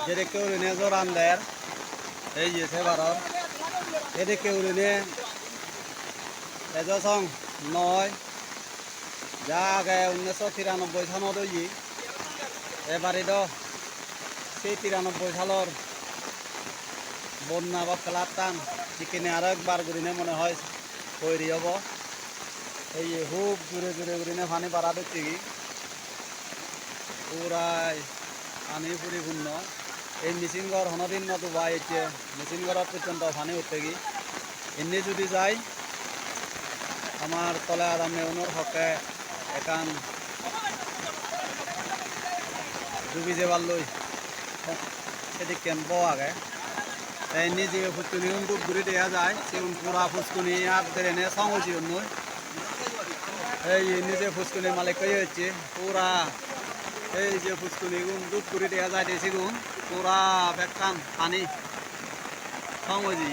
যেদিকে উড়িনে জোরান দেয় এই যে সেবারর এদিকে উড়িনে এজসং নয় যা আগে 1993 সনত হই এবারে তো সেই 93 সালের বন্যা বা ফেলার টান চিকেনে আরো একবার ঘুরিনে মনে হয় তৈরি হব এই খুব জোরে জোরে ঘুরিনে পানি বাড়া দিচ্ছে কি পুরাই পানি পরিপূর্ণ এই মেশিন ঘর হনদিন মতো বা এসে মেশিন ঘর পর্যন্ত পানি উঠতে কি এমনি যদি যাই আমার তলে আর মেউনের হকে একান ডুবি যাবার লই সেটি ক্যাম্প আগে তাই নিজে ফুচকুনি খুব ঘুরে দেওয়া যায় সেরকম পুরা ফুচকুনি আর ট্রেনে সংহজি অন্য এই নিজে ফুচকুনির মালিক কই হচ্ছে পুরা এই যে ফুচকুনি গুণ দুধ ঘুরে দেওয়া যায় সেগুন পুরা বেকান পানি সংহজি